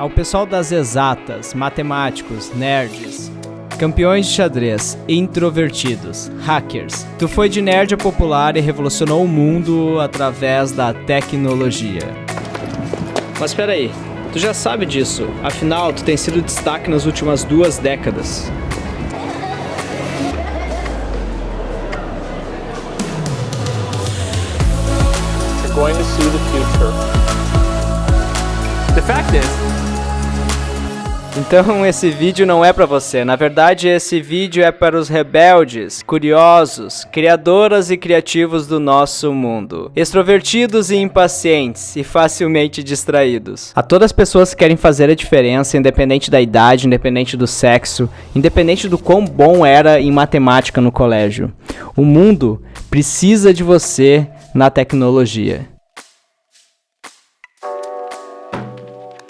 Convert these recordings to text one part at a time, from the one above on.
Ao pessoal das exatas, matemáticos, nerds, campeões de xadrez, introvertidos, hackers. Tu foi de nerd a popular e revolucionou o mundo através da tecnologia. Mas espera aí, tu já sabe disso, afinal tu tem sido destaque nas últimas 2 décadas. You're going to see the future. The fact is, então esse vídeo não é para você, na verdade esse vídeo é para os rebeldes, curiosos, criadoras e criativos do nosso mundo, extrovertidos e impacientes e facilmente distraídos. A todas as pessoas que querem fazer a diferença, independente da idade, independente do sexo, independente do quão bom era em matemática no colégio. O mundo precisa de você na tecnologia.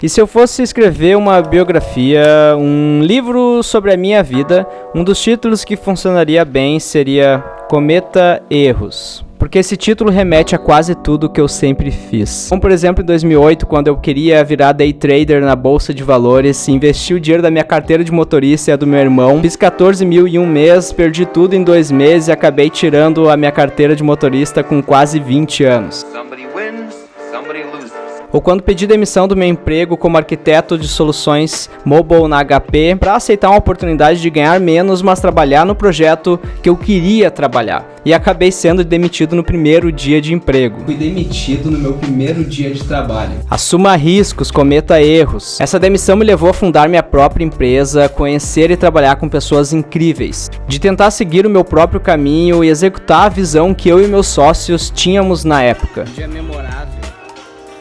E se eu fosse escrever uma biografia, um livro sobre a minha vida, um dos títulos que funcionaria bem seria Cometa Erros. Porque esse título remete a quase tudo que eu sempre fiz. Como por exemplo em 2008, quando eu queria virar day trader na bolsa de valores, investi o dinheiro da minha carteira de motorista e a do meu irmão, fiz 14 mil em um mês, perdi tudo em 2 meses e acabei tirando a minha carteira de motorista com quase 20 anos. somebody wins, somebody loses. Ou quando pedi demissão do meu emprego como arquiteto de soluções mobile na HP para aceitar uma oportunidade de ganhar menos, mas trabalhar no projeto que eu queria trabalhar. E acabei sendo demitido no primeiro dia de emprego. Fui demitido no meu primeiro dia de trabalho. Assuma riscos, cometa erros. Essa demissão me levou a fundar minha própria empresa, conhecer e trabalhar com pessoas incríveis. De tentar seguir o meu próprio caminho e executar a visão que eu e meus sócios tínhamos na época. Dia memorável.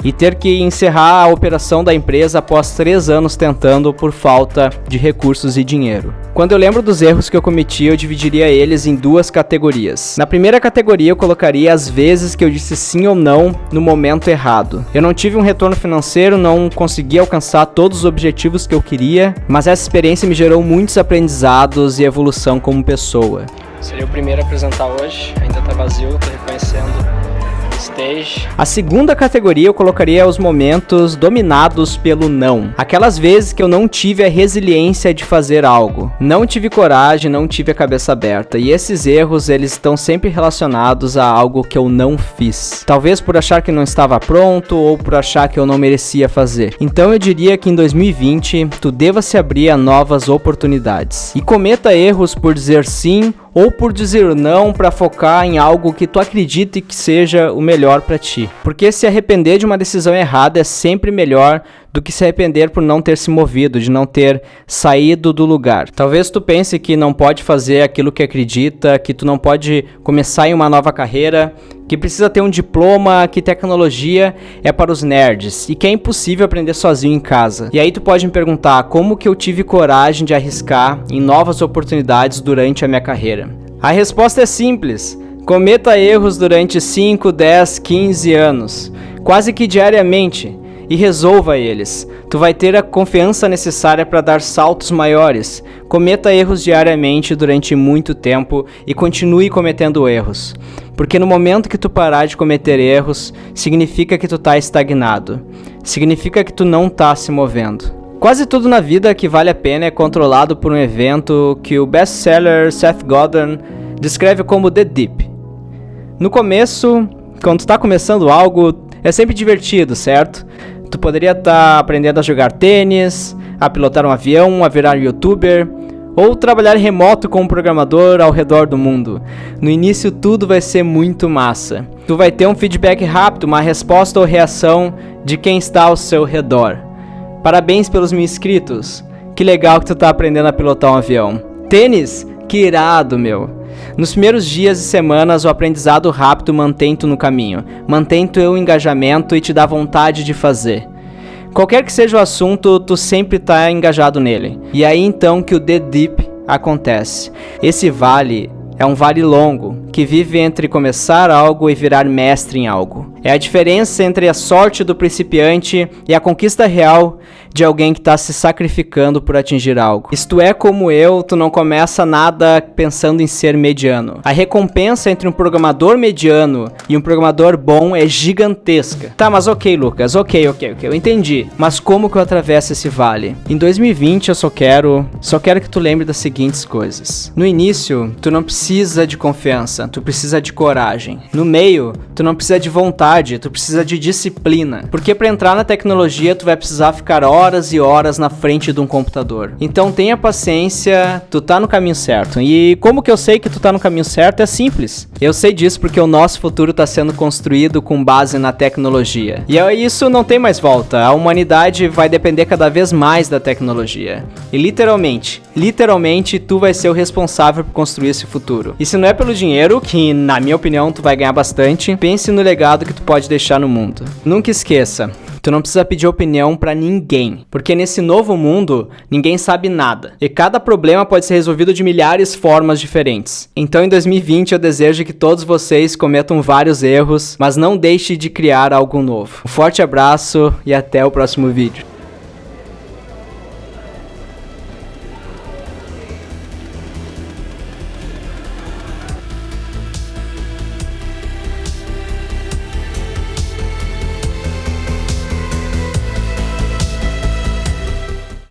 E ter que encerrar a operação da empresa após 3 anos tentando por falta de recursos e dinheiro. Quando eu lembro dos erros que eu cometi, eu dividiria eles em 2 categorias. Na primeira categoria eu colocaria as vezes que eu disse sim ou não no momento errado. Eu não tive um retorno financeiro, não consegui alcançar todos os objetivos que eu queria, mas essa experiência me gerou muitos aprendizados e evolução como pessoa. Seria o primeiro a apresentar hoje, ainda tá vazio, tô reconhecendo. A segunda categoria eu colocaria os momentos dominados pelo não. Aquelas vezes que eu não tive a resiliência de fazer algo. Não tive coragem, não tive a cabeça aberta. E esses erros, eles estão sempre relacionados a algo que eu não fiz. Talvez por achar que não estava pronto ou por achar que eu não merecia fazer. Então eu diria que em 2020, tu deva se abrir a novas oportunidades. E cometa erros por dizer sim ou por dizer não para focar em algo que tu acredite que seja o melhor para ti. Porque se arrepender de uma decisão errada é sempre melhor do que se arrepender por não ter se movido, de não ter saído do lugar. Talvez tu pense que não pode fazer aquilo que acredita, que tu não pode começar em uma nova carreira, que precisa ter um diploma, que tecnologia é para os nerds e que é impossível aprender sozinho em casa. E aí tu pode me perguntar como que eu tive coragem de arriscar em novas oportunidades durante a minha carreira. A resposta é simples. Cometa erros durante 5, 10, 15 anos, quase que diariamente, e resolva eles. Tu vai ter a confiança necessária para dar saltos maiores. Cometa erros diariamente durante muito tempo e continue cometendo erros. Porque no momento que tu parar de cometer erros, significa que tu tá estagnado. Significa que tu não tá se movendo. Quase tudo na vida que vale a pena é controlado por um evento que o best-seller Seth Godin descreve como The Dip. No começo, quando tu tá começando algo, é sempre divertido, certo? Tu poderia estar aprendendo a jogar tênis, a pilotar um avião, a virar youtuber, ou trabalhar remoto como programador ao redor do mundo. No início tudo vai ser muito massa. Tu vai ter um feedback rápido, uma resposta ou reação de quem está ao seu redor. Parabéns pelos 1000 inscritos. Que legal que tu tá aprendendo a pilotar um avião. Tênis? Que irado, meu. Nos primeiros dias e semanas, o aprendizado rápido mantém tu no caminho, mantém teu engajamento e te dá vontade de fazer. Qualquer que seja o assunto, tu sempre tá engajado nele. E aí então que o The Dip acontece. Esse vale é um vale longo, que vive entre começar algo e virar mestre em algo. É a diferença entre a sorte do principiante e a conquista real de alguém que está se sacrificando por atingir algo. Se tu é como eu, tu não começa nada pensando em ser mediano. A recompensa entre um programador mediano e um programador bom é gigantesca. Tá, mas ok, Lucas, ok, eu entendi. Mas como que eu atravesso esse vale? Em 2020 eu só quero que tu lembre das seguintes coisas. No início, tu não precisa de confiança, tu precisa de coragem. No meio, tu não precisa de vontade, tu precisa de disciplina. Porque para entrar na tecnologia, tu vai precisar ficar horas e horas na frente de um computador. Então tenha paciência, tu tá no caminho certo. E como que eu sei que tu tá no caminho certo? É simples. Eu sei disso porque o nosso futuro tá sendo construído com base na tecnologia. E isso não tem mais volta. A humanidade vai depender cada vez mais da tecnologia. E literalmente, tu vai ser o responsável por construir esse futuro. E se não é pelo dinheiro, que na minha opinião tu vai ganhar bastante, pense no legado que tu pode deixar no mundo. Nunca esqueça, tu não precisa pedir opinião pra ninguém, porque nesse novo mundo, ninguém sabe nada. E cada problema pode ser resolvido de milhares de formas diferentes. Então em 2020 eu desejo que todos vocês cometam vários erros, mas não deixe de criar algo novo. Um forte abraço e até o próximo vídeo.